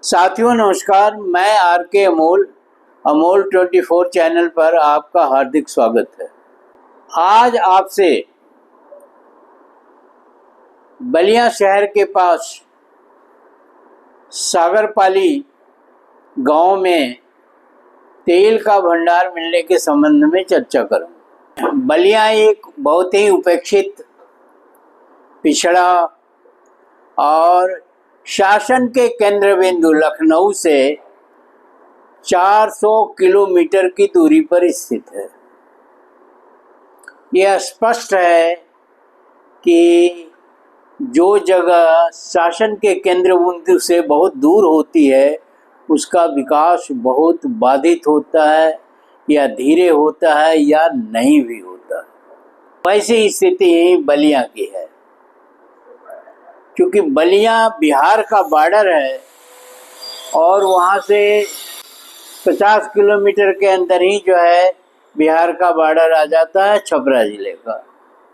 साथियों नमस्कार, मैं आर के अमोल अमोल 24 चैनल पर आपका हार्दिक स्वागत है। आज आपसे बलिया शहर के पास सागरपाली गांव में तेल का भंडार मिलने के संबंध में चर्चा करूं। बलिया एक बहुत ही उपेक्षित, पिछड़ा और शासन के केंद्र बिंदु लखनऊ से 400 किलोमीटर की दूरी पर स्थित है। यह स्पष्ट है कि जो जगह शासन के केंद्र बिंदु से बहुत दूर होती है उसका विकास बहुत बाधित होता है या धीरे होता है या नहीं भी होता। वैसी स्थिति बलिया की है। क्योंकि बलिया बिहार का बॉर्डर है और वहाँ से 50 किलोमीटर के अंदर ही जो है बिहार का बॉर्डर आ जाता है, छपरा जिले का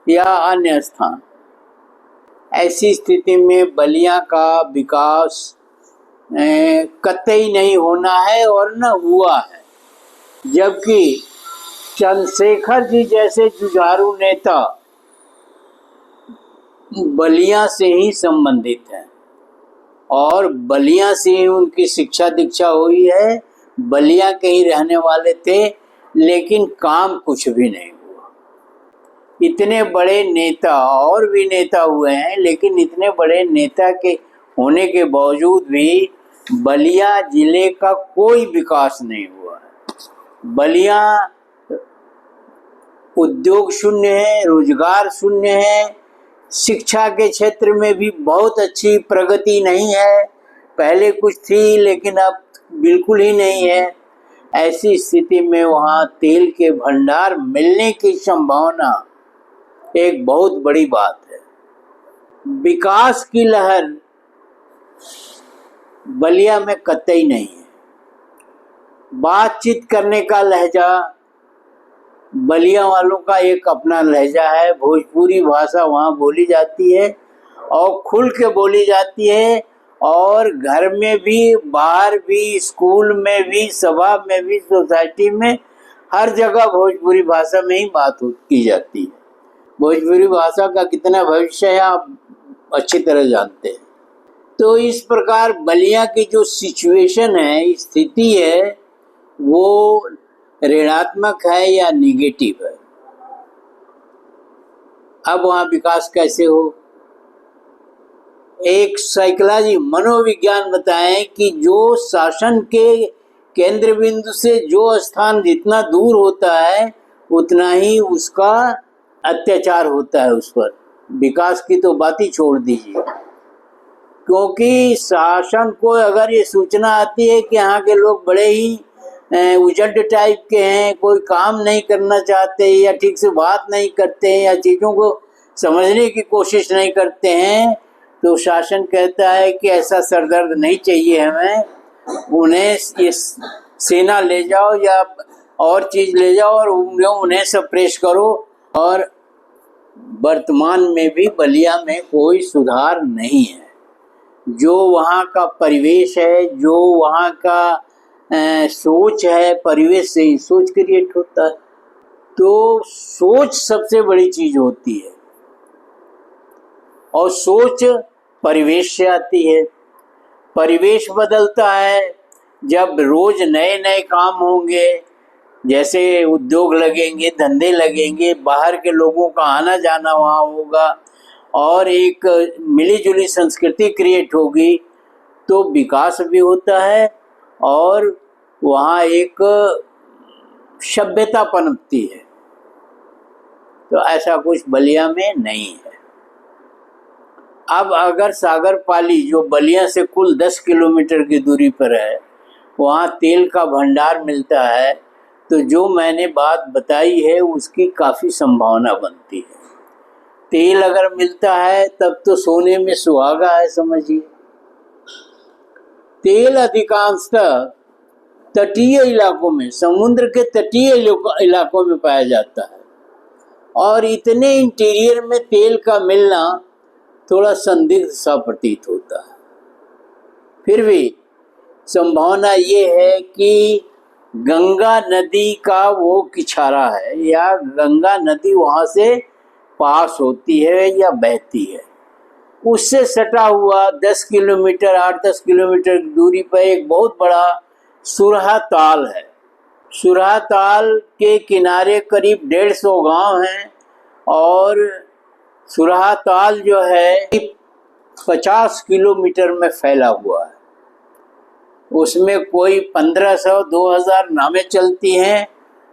या अन्य स्थान। ऐसी स्थिति में बलिया का विकास कतई नहीं होना है और न हुआ है, जबकि चंद्रशेखर जी जैसे जुझारू नेता बलिया से ही संबंधित हैं और बलिया से ही उनकी शिक्षा दीक्षा हुई है। बलिया के ही रहने वाले थे, लेकिन काम कुछ भी नहीं हुआ। इतने बड़े नेता और भी नेता हुए हैं, लेकिन इतने बड़े नेता के होने के बावजूद भी बलिया जिले का कोई विकास नहीं हुआ है। बलिया उद्योग शून्य है, रोजगार शून्य है, शिक्षा के क्षेत्र में भी बहुत अच्छी प्रगति नहीं है। पहले कुछ थी लेकिन अब बिल्कुल ही नहीं है। ऐसी स्थिति में वहाँ तेल के भंडार मिलने की संभावना एक बहुत बड़ी बात है। विकास की लहर बलिया में कतई नहीं है। बातचीत करने का लहजा बलिया वालों का एक अपना लहजा है। भोजपुरी भाषा वहाँ बोली जाती है और खुल के बोली जाती है, और घर में भी, बाहर भी, स्कूल में भी, सभा में भी, सोसाइटी में, हर जगह भोजपुरी भाषा में ही बात की जाती है। भोजपुरी भाषा का कितना भविष्य है आप अच्छी तरह जानते हैं। तो इस प्रकार बलिया की जो सिचुएशन है, स्थिति है, वो ऋणात्मक है या निगेटिव है। अब वहाँ विकास कैसे हो? एक साइकोलॉजी, मनोविज्ञान बताएं कि जो शासन के केंद्र बिंदु से जो स्थान जितना दूर होता है उतना ही उसका अत्याचार होता है उस पर। विकास की तो बात ही छोड़ दीजिए, क्योंकि शासन को अगर ये सूचना आती है कि यहाँ के लोग बड़े ही उजड़ टाइप के हैं, कोई काम नहीं करना चाहते या ठीक से बात नहीं करते हैं या चीज़ों को समझने की कोशिश नहीं करते हैं, तो शासन कहता है कि ऐसा सरदर्द नहीं चाहिए हमें, उन्हें ये सेना ले जाओ या और चीज़ ले जाओ और उन्हें सप्रेस करो। और वर्तमान में भी बलिया में कोई सुधार नहीं है। जो वहाँ का परिवेश है, जो वहाँ का सोच है, परिवेश से ही सोच क्रिएट होता है। तो सोच सबसे बड़ी चीज होती है और सोच परिवेश से आती है। परिवेश बदलता है जब रोज नए नए काम होंगे, जैसे उद्योग लगेंगे, धंधे लगेंगे, बाहर के लोगों का आना जाना वहाँ होगा और एक मिली जुली संस्कृति क्रिएट होगी, तो विकास भी होता है और वहाँ एक सभ्यता पनपती है। तो ऐसा कुछ बलिया में नहीं है। अब अगर सागरपाली, जो बलिया से कुल 10 किलोमीटर की दूरी पर है, वहाँ तेल का भंडार मिलता है, तो जो मैंने बात बताई है उसकी काफ़ी संभावना बनती है। तेल अगर मिलता है तब तो सोने में सुहागा है, समझिए। तेल अधिकांशतः तटीय इलाकों में, समुद्र के तटीय इलाकों में पाया जाता है और इतने इंटीरियर में तेल का मिलना थोड़ा संदिग्ध सा प्रतीत होता है। फिर भी संभावना ये है कि गंगा नदी का वो किनारा है या गंगा नदी वहाँ से पास होती है या बहती है, उससे सटा हुआ 10 किलोमीटर 8-10 किलोमीटर की दूरी पर एक बहुत बड़ा सुरहा ताल है। सुरहा ताल के किनारे करीब 150 गांव हैं और सुरहा ताल जो है 50 किलोमीटर में फैला हुआ है। उसमें कोई 1500-2000 नावें चलती हैं।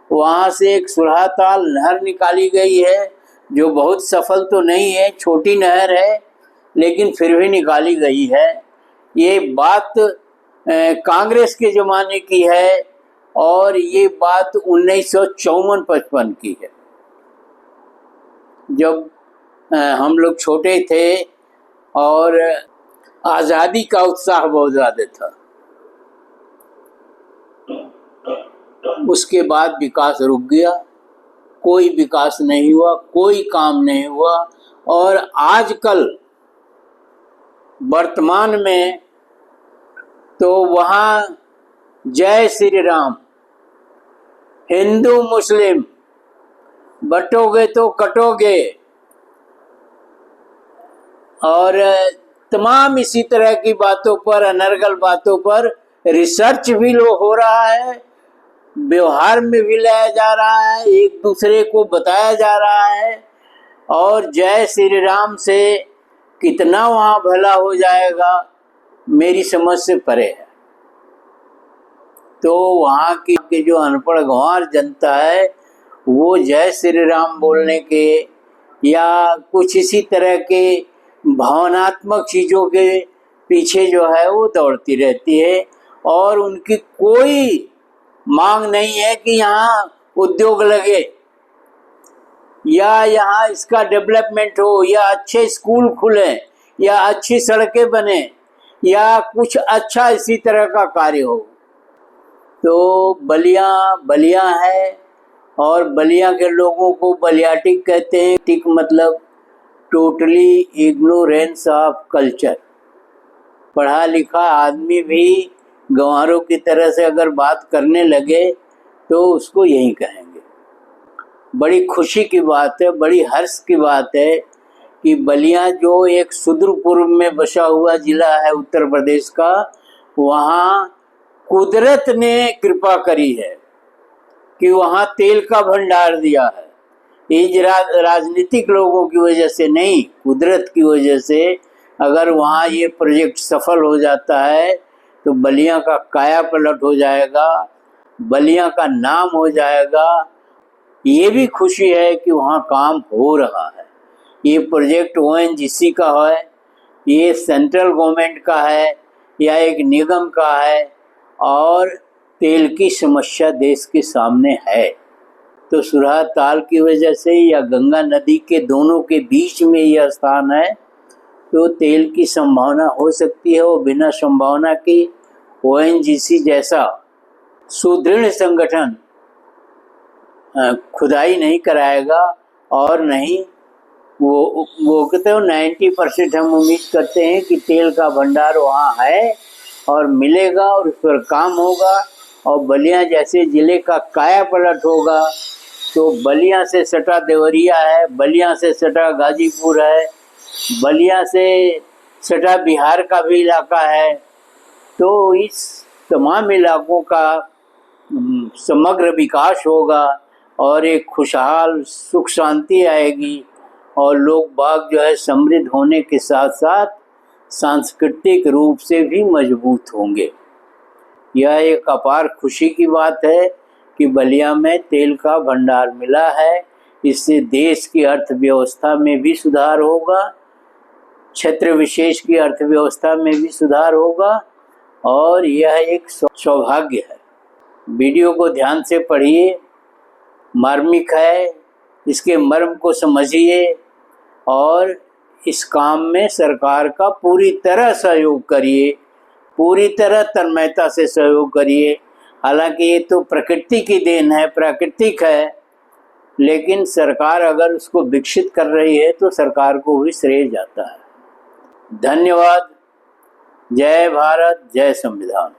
वहाँ से एक सुरहा ताल नहर निकाली गई है जो बहुत सफल तो नहीं है, छोटी नहर है, लेकिन फिर भी निकाली गई है। ये बात कांग्रेस के ज़माने की है और ये बात 1954-55 की है, जब हम लोग छोटे थे और आज़ादी का उत्साह बहुत ज़्यादा था। उसके बाद विकास रुक गया, कोई विकास नहीं हुआ, कोई काम नहीं हुआ। और आजकल वर्तमान में तो वहाँ जय श्री राम, हिंदू मुस्लिम बटोगे तो कटोगे, और तमाम इसी तरह की बातों पर, अनर्गल बातों पर रिसर्च भी हो रहा है, व्यवहार में भी लाया जा रहा है, एक दूसरे को बताया जा रहा है। और जय श्री राम से कितना वहाँ भला हो जाएगा मेरी समझ से परे है। तो वहाँ की जो अनपढ़ गंवार जनता है वो जय श्री राम बोलने के या कुछ इसी तरह के भावनात्मक चीज़ों के पीछे जो है वो दौड़ती रहती है और उनकी कोई मांग नहीं है कि यहाँ उद्योग लगे या यहाँ इसका डेवलपमेंट हो या अच्छे स्कूल खुले या अच्छी सड़कें बने या कुछ अच्छा इसी तरह का कार्य हो। तो बलिया है और बलिया के लोगों को बलियाटिक कहते हैं। टिक मतलब टोटली इग्नोरेंस ऑफ कल्चर। पढ़ा लिखा आदमी भी गंवारों की तरह से अगर बात करने लगे तो उसको यही कहेंगे। बड़ी खुशी की बात है, बड़ी हर्ष की बात है कि बलिया जो एक सुदूर पूर्व में बसा हुआ जिला है उत्तर प्रदेश का, वहाँ कुदरत ने कृपा करी है कि वहाँ तेल का भंडार दिया है। ये राजनीतिक लोगों की वजह से नहीं, कुदरत की वजह से अगर वहाँ ये प्रोजेक्ट सफल हो जाता है तो बलिया का काया पलट हो जाएगा, बलिया का नाम हो जाएगा। ये भी खुशी है कि वहाँ काम हो रहा है। ये प्रोजेक्ट ONGC का है, ये सेंट्रल गवर्नमेंट का है या एक निगम का है और तेल की समस्या देश के सामने है। तो सुरहा ताल की वजह से या गंगा नदी के दोनों के बीच में यह स्थान है तो तेल की संभावना हो सकती है। और बिना संभावना की ONGC जैसा सुदृढ़ संगठन खुदाई नहीं कराएगा और नहीं वो कहते हो 90% हम उम्मीद करते हैं कि तेल का भंडार वहाँ है और मिलेगा और उस पर काम होगा और बलिया जैसे ज़िले का काया पलट होगा। तो बलिया से सटा देवरिया है, बलिया से सटा गाजीपुर है, बलिया से सटा बिहार का भी इलाका है। तो इस तमाम इलाकों का समग्र विकास होगा और एक खुशहाल सुख शांति आएगी और लोग बाग जो है समृद्ध होने के साथ साथ सांस्कृतिक रूप से भी मजबूत होंगे। यह एक अपार खुशी की बात है कि बलिया में तेल का भंडार मिला है। इससे देश की अर्थव्यवस्था में भी सुधार होगा, क्षेत्र विशेष की अर्थव्यवस्था में भी सुधार होगा और यह एक सौभाग्य है। वीडियो को ध्यान से पढ़िए, मार्मिक है, इसके मर्म को समझिए और इस काम में सरकार का पूरी तरह सहयोग करिए, पूरी तरह तन्मयता से सहयोग करिए। हालांकि ये तो प्रकृति की देन है, प्राकृतिक है, लेकिन सरकार अगर उसको विकसित कर रही है तो सरकार को भी श्रेय जाता है। धन्यवाद। जय भारत, जय संविधान।